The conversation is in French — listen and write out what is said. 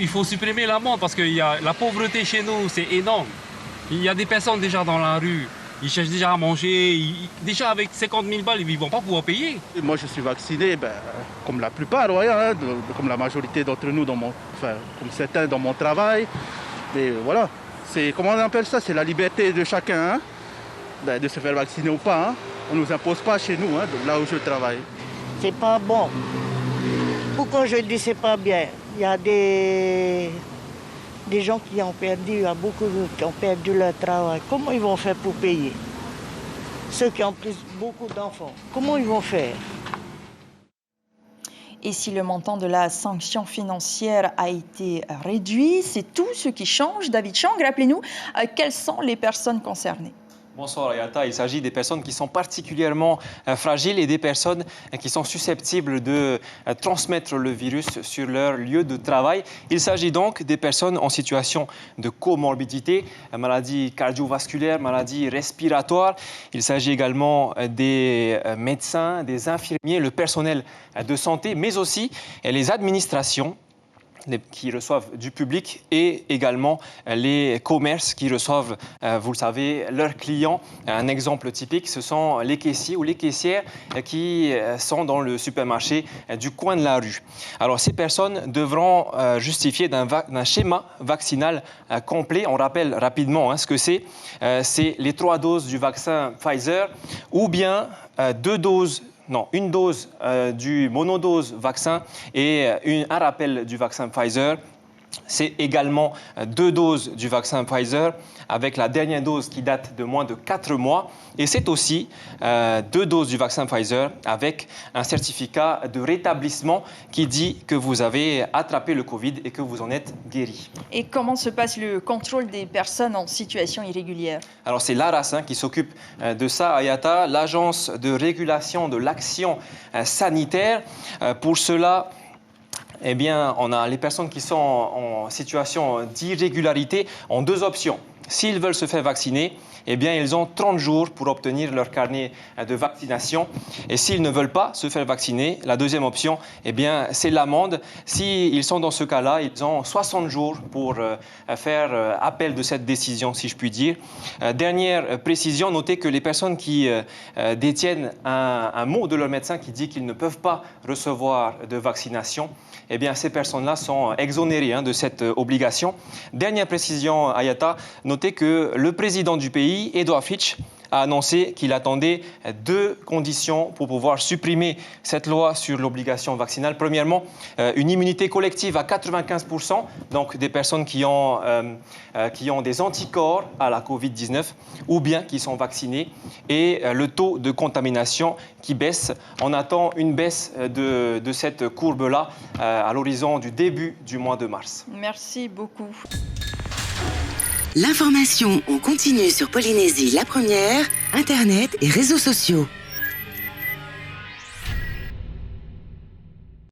Il faut supprimer l'amende parce que la pauvreté chez nous, c'est énorme. Il y a des personnes déjà dans la rue. Ils cherchent déjà à manger. Déjà avec 50 000 balles, ils ne vont pas pouvoir payer. Et moi, je suis vacciné, comme la plupart, ouais, hein, comme la majorité d'entre nous, comme certains dans mon travail. Mais voilà, comment on appelle ça? C'est la liberté de chacun, hein, de se faire vacciner ou pas. Hein. On ne nous impose pas chez nous, hein, là où je travaille. C'est pas bon. Pourquoi je dis c'est pas bien? Il y a des gens qui ont perdu, il y a beaucoup qui ont perdu leur travail. Comment ils vont faire pour payer? Ceux qui ont plus beaucoup d'enfants, comment ils vont faire? Et si le montant de la sanction financière a été réduit, c'est tout ce qui change. David Chang, rappelez-nous, quelles sont les personnes concernées? Bonsoir Ayata, il s'agit des personnes qui sont particulièrement fragiles et des personnes qui sont susceptibles de transmettre le virus sur leur lieu de travail. Il s'agit donc des personnes en situation de comorbidité, maladies cardiovasculaires, maladies respiratoires. Il s'agit également des médecins, des infirmiers, le personnel de santé, mais aussi les administrations qui reçoivent du public et également les commerces qui reçoivent, vous le savez, leurs clients. Un exemple typique, ce sont les caissiers ou les caissières qui sont dans le supermarché du coin de la rue. Alors, ces personnes devront justifier d'un schéma vaccinal complet. On rappelle rapidement ce que c'est. C'est les 3 doses du vaccin Pfizer ou bien une dose du monodose vaccin et un rappel du vaccin Pfizer. C'est également 2 doses du vaccin Pfizer avec la dernière dose qui date de moins de 4 mois. Et c'est aussi 2 doses du vaccin Pfizer avec un certificat de rétablissement qui dit que vous avez attrapé le Covid et que vous en êtes guéri. Et comment se passe le contrôle des personnes en situation irrégulière? Alors c'est l'ARAS qui s'occupe de ça, Ayata, l'Agence de régulation de l'action sanitaire. Pour cela, eh bien, on a les personnes qui sont en situation d'irrégularité ont 2 options. S'ils veulent se faire vacciner, eh bien, ils ont 30 jours pour obtenir leur carnet de vaccination. Et s'ils ne veulent pas se faire vacciner, la deuxième option, eh bien, c'est l'amende. S'ils sont dans ce cas-là, ils ont 60 jours pour faire appel de cette décision, si je puis dire. Dernière précision, notez que les personnes qui détiennent un mot de leur médecin qui dit qu'ils ne peuvent pas recevoir de vaccination, eh bien, ces personnes-là sont exonérées de cette obligation. Dernière précision, Ayata, notez que le président du pays, Edouard Fitch, a annoncé qu'il attendait 2 conditions pour pouvoir supprimer cette loi sur l'obligation vaccinale. Premièrement, une immunité collective à 95%, donc des personnes qui ont des anticorps à la Covid-19 ou bien qui sont vaccinées, et le taux de contamination qui baisse. On attend une baisse de cette courbe-là à l'horizon du début du mois de mars. Merci beaucoup. L'information en continu sur Polynésie la première, Internet et réseaux sociaux.